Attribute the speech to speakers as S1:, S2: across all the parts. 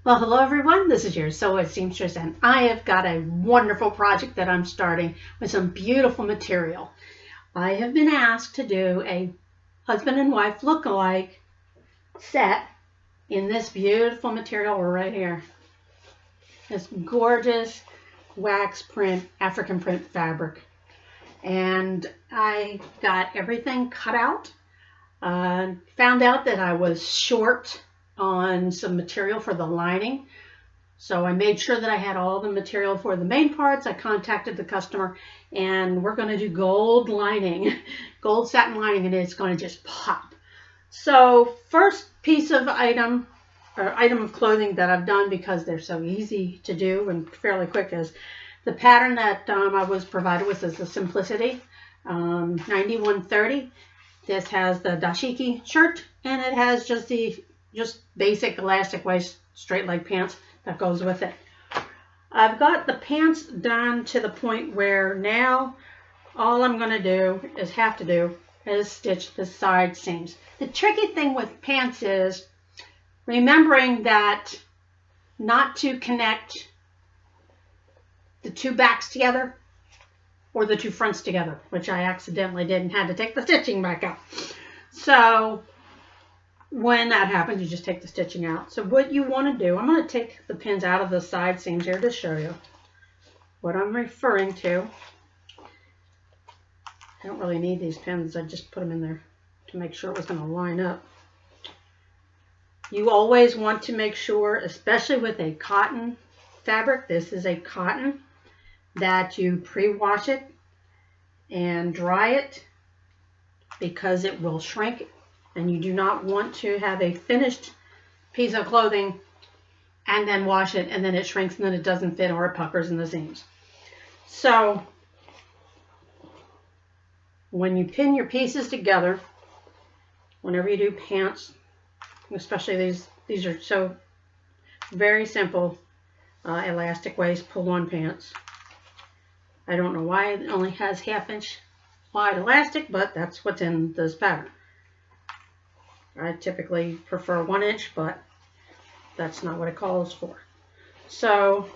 S1: Well, hello everyone. This is your Sew Seamstress, and I have got a wonderful project that I'm starting with some beautiful material. I have been asked to do a husband and wife look-alike set in this beautiful material right here. This gorgeous wax print, African print fabric. And I got everything cut out. Found out that I was short on some material for the lining. So I made sure that I had all the material for the main parts. I contacted the customer, and we're going to do gold lining, gold satin lining, and it's going to just pop. So first piece of item of clothing that I've done, because they're so easy to do and fairly quick, is the pattern that I was provided with is the Simplicity 9130. This has the dashiki shirt, and it has just basic elastic waist straight leg pants that goes with it. I've got the pants done to the point where now all I'm going to do is stitch the side seams. The tricky thing with pants is remembering that not to connect the two backs together or the two fronts together, which I accidentally did and had to take the stitching back out. So when that happens, you just take the stitching out. So what you want to do, I'm going to take the pins out of the side seams here to show you what I'm referring to. I don't really need these pins. I just put them in there to make sure it was going to line up. You always want to make sure, especially with a cotton fabric, this is a cotton, that you pre-wash it and dry it, because it will shrink, and you do not want to have a finished piece of clothing and then wash it and then it shrinks and then it doesn't fit or it puckers in the seams. So when you pin your pieces together, whenever you do pants, especially these are so very simple elastic waist pull-on pants. I don't know why it only has 1/2 inch wide elastic, but that's what's in this pattern. I typically prefer 1 inch, but that's not what it calls for. So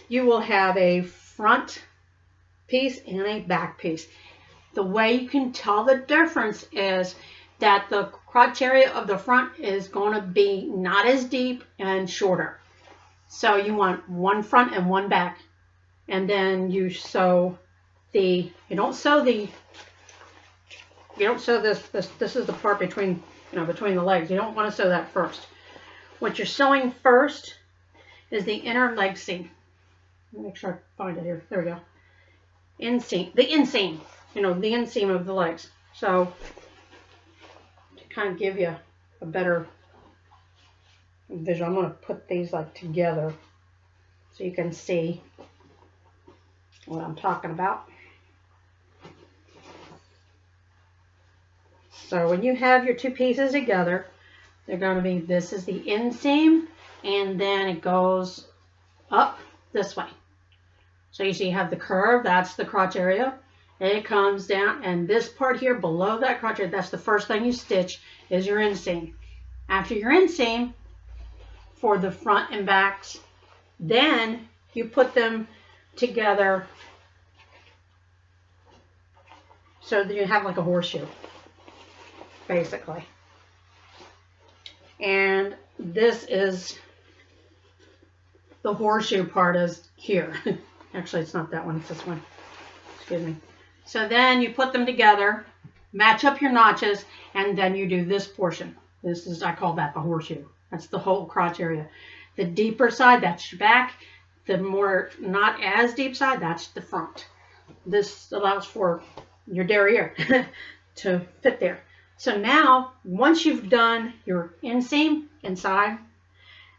S1: you will have a front piece and a back piece. The way you can tell the difference is that the crotch area of the front is going to be not as deep and shorter. So you want one front and one back. And then you sew you don't sew this is the part between the legs. You don't want to sew that first. What you're sewing first is the inner leg seam. Let me make sure I find it here. There we go. Inseam, the inseam, the inseam of the legs. So to kind of give you a better visual, I'm going to put these like together so you can see what I'm talking about. So when you have your two pieces together, they're going to be, this is the inseam, and then it goes up this way. So you see you have the curve, that's the crotch area. And it comes down, and this part here below that crotch area, that's the first thing you stitch, is your inseam. After your inseam, for the front and backs, then you put them together so that you have like a horseshoe, basically. And this is the horseshoe part is here. Actually, it's not that one, it's this one. Excuse me. So then you put them together, match up your notches, and then you do this portion. This is, I call that the horseshoe. That's the whole crotch area. The deeper side, that's your back. The more not as deep side, that's the front. This allows for your derriere to fit there. So now, once you've done your inseam inside,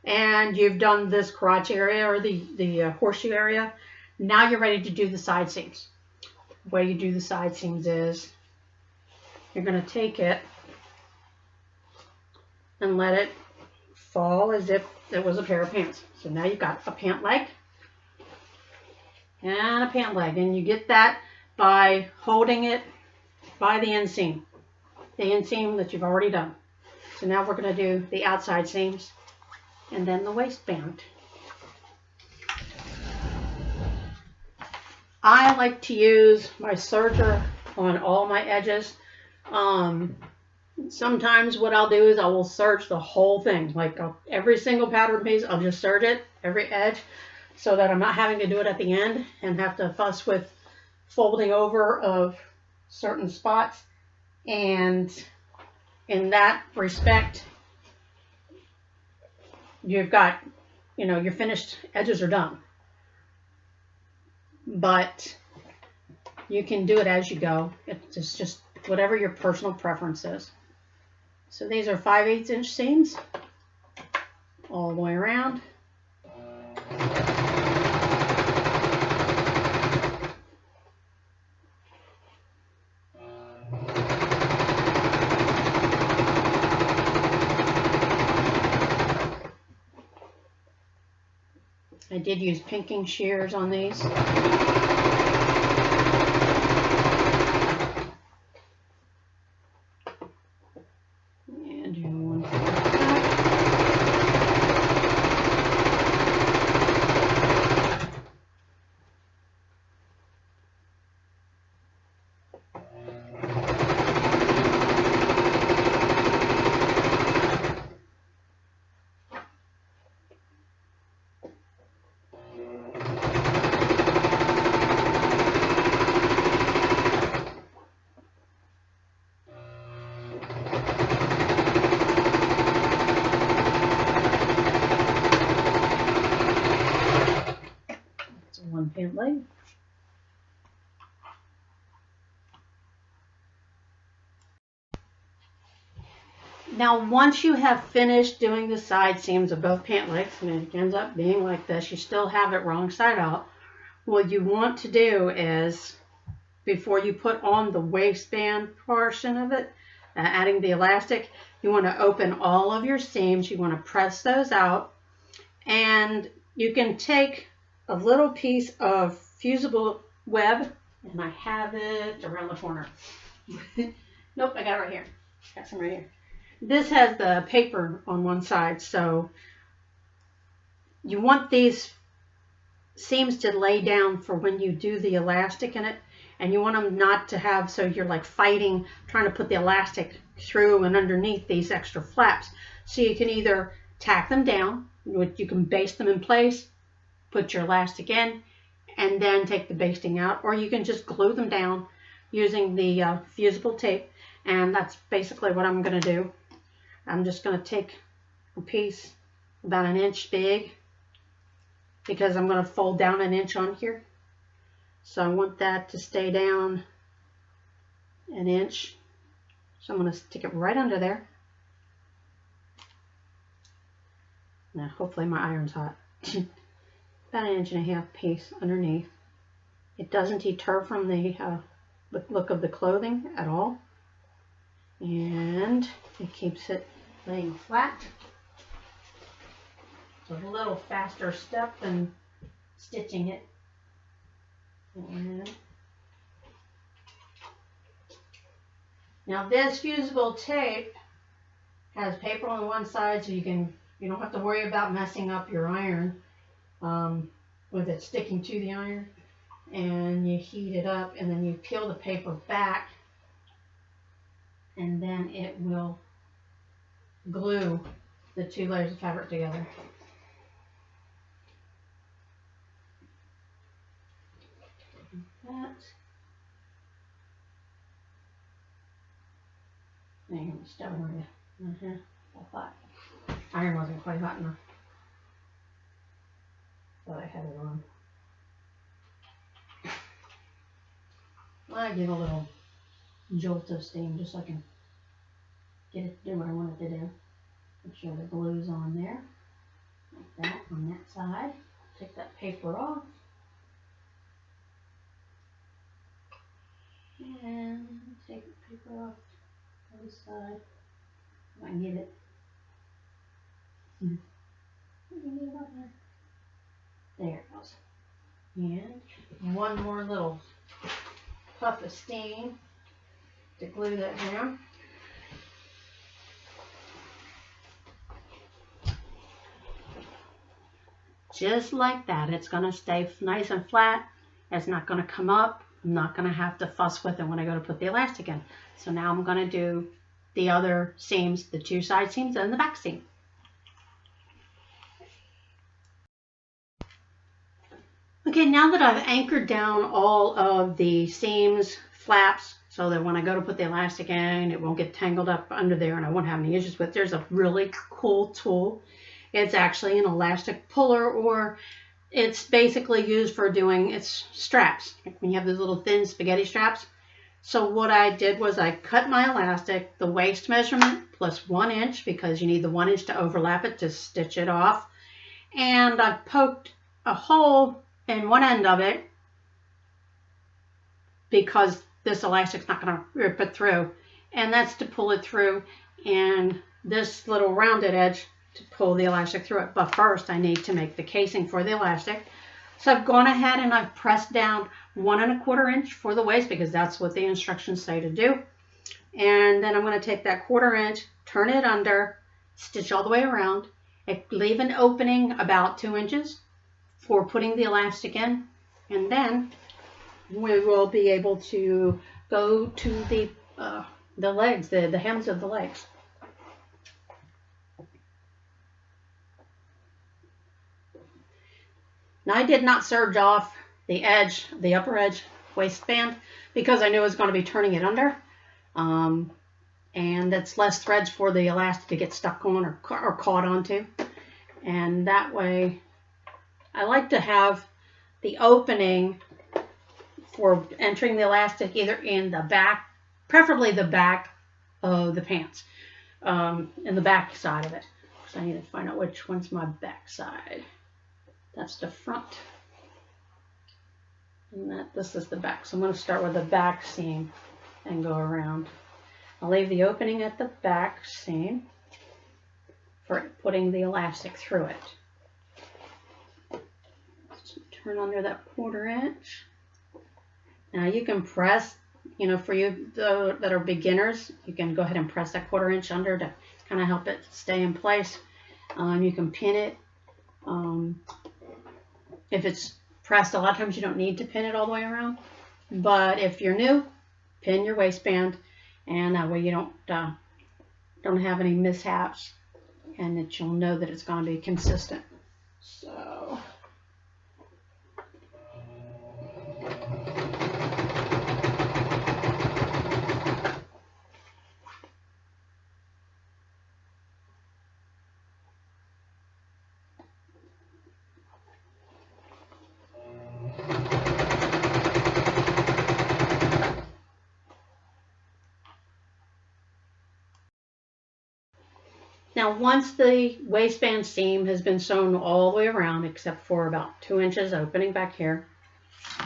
S1: and you've done this crotch area or the horseshoe area, now you're ready to do the side seams. The way you do the side seams is you're going to take it and let it fall as if it was a pair of pants. So now you've got a pant leg and a pant leg, and you get that by holding it by the inseam that you've already done. So now we're going to do the outside seams. and then the waistband. I like to use my serger on all my edges. Sometimes what I'll do is I will serge the whole thing, like every single pattern piece, I'll just serge it, every edge, so that I'm not having to do it at the end and have to fuss with folding over of certain spots. And in that respect, you've got, your finished edges are done. But you can do it as you go. It's just whatever your personal preference is. So these are 5/8 inch seams all the way around. I did use pinking shears on these. And do one for one pant leg. Now, once you have finished doing the side seams of both pant legs, and it ends up being like this, you still have it wrong side out. What you want to do is, before you put on the waistband portion of it, adding the elastic, you want to open all of your seams. You want to press those out, and you can take a little piece of fusible web, and I have it around the corner. Nope, I got it right here. Got some right here. This has the paper on one side, so you want these seams to lay down for when you do the elastic in it, and you want them not to have, so you're like fighting, trying to put the elastic through and underneath these extra flaps. So you can either tack them down, which you can baste them in place, put your elastic in, and then take the basting out, or you can just glue them down using the fusible tape, and that's basically what I'm going to do. I'm just going to take a piece about 1 inch big, because I'm going to fold down 1 inch on here. So I want that to stay down 1 inch. So I'm going to stick it right under there. Now hopefully my iron's hot. About 1.5 inch piece underneath. It doesn't deter from the look of the clothing at all. And it keeps it laying flat. It's a little faster step than stitching it. And now this fusible tape has paper on one side, so you don't have to worry about messing up your iron with it sticking to the iron. And you heat it up, and then you peel the paper back, and then it will glue the 2 layers of fabric together. That. There you go, stubborn on you. All hot. Iron wasn't quite hot enough. Thought I had it on. I give a little jolt of steam just so I can get it to do what I want it to do. Make sure the glue's on there, like that, on that side. Take that paper off. And take the paper off on this side. If I can get it. I can get it up there. There it goes. And one more little puff of steam to glue that down. just like that. It's going to stay nice and flat. It's not going to come up. I'm not going to have to fuss with it when I go to put the elastic in. So now I'm going to do the other seams, the two side seams and the back seam. Okay, now that I've anchored down all of the seams, flaps, so that when I go to put the elastic in, it won't get tangled up under there and I won't have any issues with it. There's a really cool tool. It's actually an elastic puller, or it's basically used for doing its straps. When you have those little thin spaghetti straps. So what I did was I cut my elastic, the waist measurement plus 1 inch, because you need the 1 inch to overlap it to stitch it off. And I poked a hole in one end of it because this elastic's not going to rip it through. And that's to pull it through, and this little rounded edge to pull the elastic through it. But first I need to make the casing for the elastic. So I've gone ahead and I've pressed down 1 1/4 inch for the waist, because that's what the instructions say to do. And then I'm going to take that 1/4 inch, turn it under, stitch all the way around, leave an opening about 2 inches for putting the elastic in, and then we will be able to go to the legs, the hems of the legs. Now I did not serge off the edge, the upper edge waistband, because I knew I was going to be turning it under, and that's less threads for the elastic to get stuck on or caught onto. And that way I like to have the opening for entering the elastic either in the back, preferably the back of the pants, in the back side of it. So I need to find out which one's my back side. That's the front, and this is the back. So I'm going to start with the back seam and go around. I'll leave the opening at the back seam for putting the elastic through it. So turn under that 1/4 inch. Now you can press, for you that are beginners, you can go ahead and press that 1/4 inch under to kind of help it stay in place. You can pin it. If it's pressed, a lot of times you don't need to pin it all the way around. But if you're new, pin your waistband, and that way you don't have any mishaps, and that you'll know that it's going to be consistent. So now, once the waistband seam has been sewn all the way around, except for about 2 inches opening back here,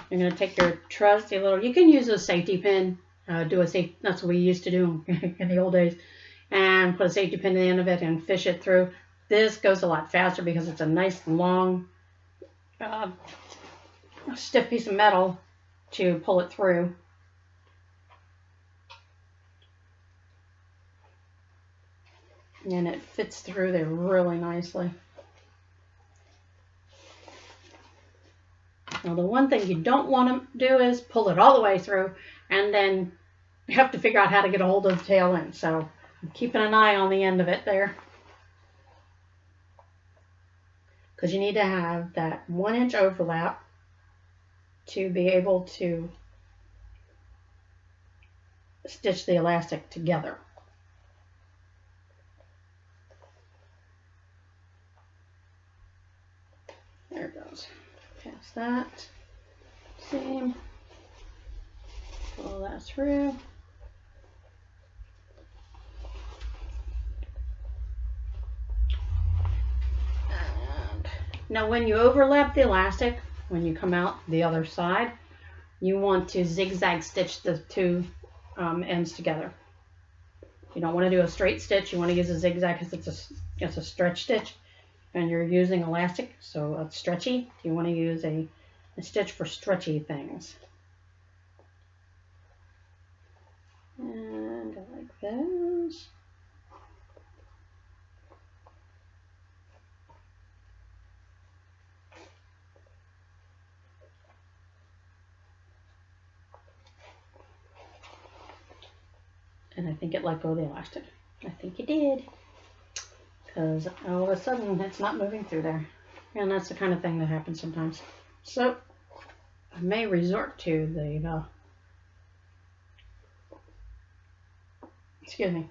S1: you're going to take your trusty little, you can use a safety pin, that's what we used to do in the old days, and put a safety pin at the end of it and fish it through. This goes a lot faster because it's a nice long, stiff piece of metal to pull it through. And it fits through there really nicely. Now the one thing you don't want to do is pull it all the way through, and then you have to figure out how to get a hold of the tail end. So I'm keeping an eye on the end of it there, because you need to have that 1 inch overlap to be able to stitch the elastic together. There it goes. Past that seam, pull that through. And now when you overlap the elastic, when you come out the other side, you want to zigzag stitch the two ends together. You don't want to do a straight stitch. You want to use a zigzag because it's a stretch stitch, and you're using elastic, so it's stretchy. You want to use a stitch for stretchy things. And like this. and I think it let go of the elastic. I think it did, because all of a sudden it's not moving through there, and that's the kind of thing that happens sometimes. So I may resort to the excuse me.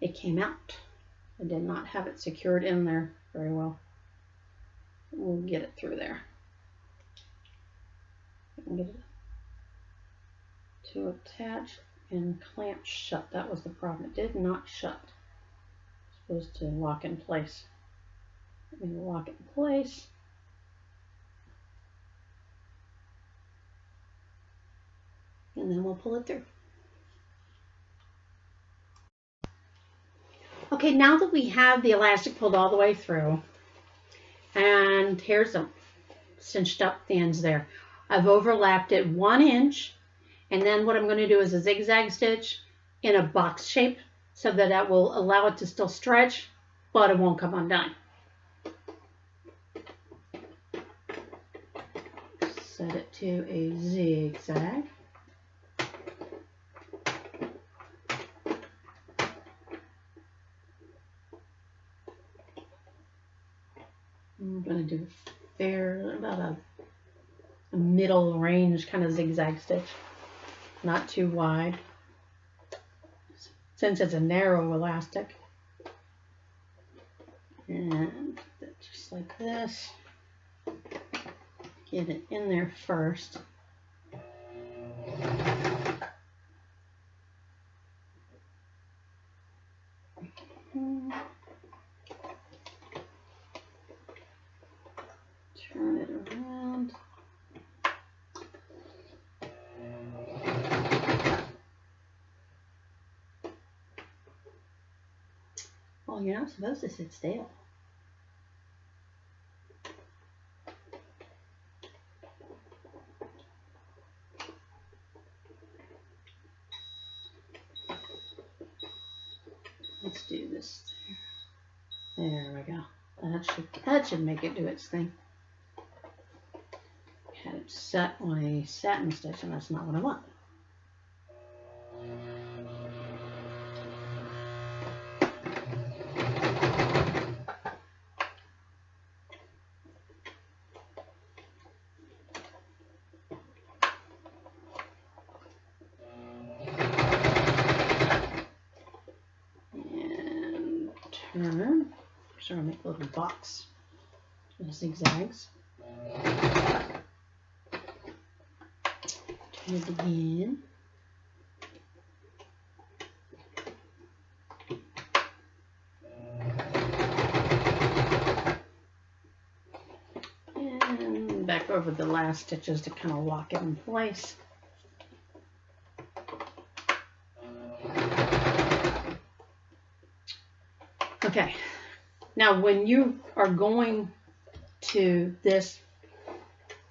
S1: It came out. I did not have it secured in there very well. We'll get it through there. Get it to attach and clamp shut. That was the problem. It did not shut. It's supposed to lock in place. Let me lock it in place. And then we'll pull it through. Okay, now that we have the elastic pulled all the way through, and here's the cinched up the ends there. I've overlapped it 1 inch, and then what I'm going to do is a zigzag stitch in a box shape so that that will allow it to still stretch, but it won't come undone. Set it to a zigzag. I'm going to do about a middle range kind of zigzag stitch, not too wide, since it's a narrow elastic. And just like this, get it in there first. Turn it around. Well, you're not supposed to sit still. Let's do this there. There we go. That should make it do its thing. Had it set on a satin stitch, and that's not what I want. And turn. So I'll make a little box with zigzags. Turn it again. And back over the last stitches to kind of lock it in place. Okay, now when you are going to this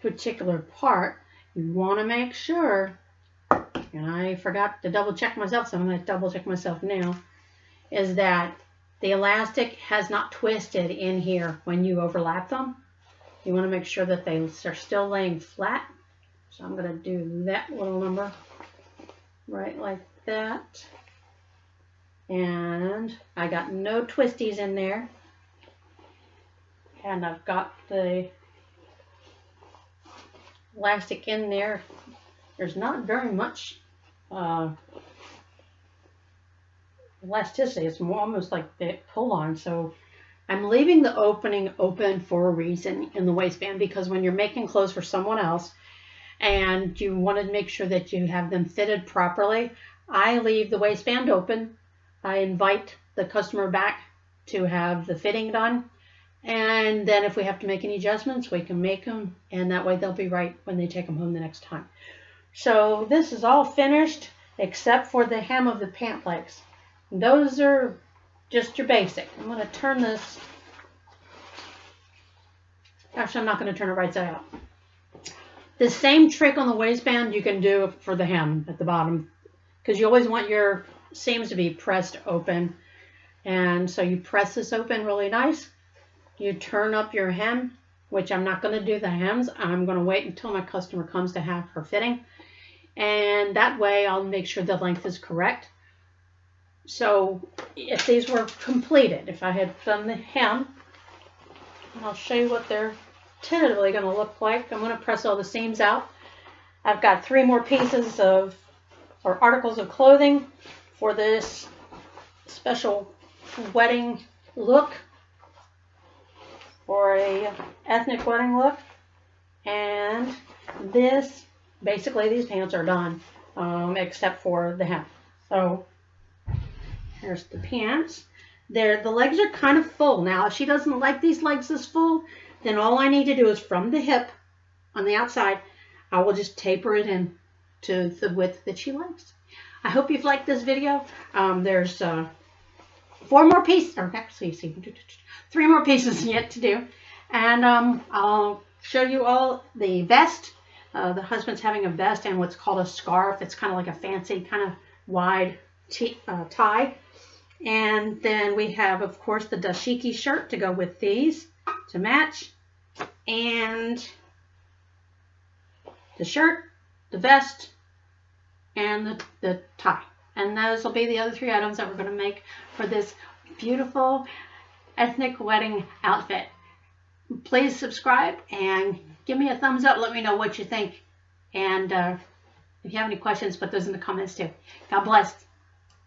S1: particular part, you want to make sure, and I forgot to double check myself, so I'm going to double check myself now, is that the elastic has not twisted in here when you overlap them. You want to make sure that they are still laying flat. So I'm going to do that little number right like that. And I got no twisties in there. And I've got the elastic in there. There's not very much elasticity. It's more almost like the pull on. So I'm leaving the opening open for a reason in the waistband, because when you're making clothes for someone else and you want to make sure that you have them fitted properly, I leave the waistband open. I invite the customer back to have the fitting done, and then if we have to make any adjustments, we can make them, and that way they'll be right when they take them home the next time. So this is all finished except for the hem of the pant legs. Those are just your basic. I'm going to turn this, actually I'm not going to turn it right side out. The same trick on the waistband you can do for the hem at the bottom, because you always want your seams to be pressed open. And so you press this open really nice. You turn up your hem, which I'm not going to do the hems. I'm going to wait until my customer comes to have her fitting. and that way I'll make sure the length is correct. So if these were completed, if I had done the hem, I'll show you what they're tentatively going to look like. I'm going to press all the seams out. I've got 3 more pieces of, or articles of clothing for this special wedding look, for a ethnic wedding look. And this, basically these pants are done, except for the hem. So here's the pants. The legs are kind of full. Now, if she doesn't like these legs this full, then all I need to do is from the hip on the outside, I will just taper it in to the width that she likes. I hope you've liked this video. There's 4 more pieces, or actually, 3 more pieces yet to do. And I'll show you all the vest. The husband's having a vest and what's called a scarf. It's kind of like a fancy, kind of wide tie. And then we have, of course, the dashiki shirt to go with these to match. And the shirt, the vest, and the tie. And those will be the other 3 items that we're going to make for this beautiful ethnic wedding outfit. Please subscribe and give me a thumbs up. Let me know what you think. And if you have any questions, put those in the comments too. God bless.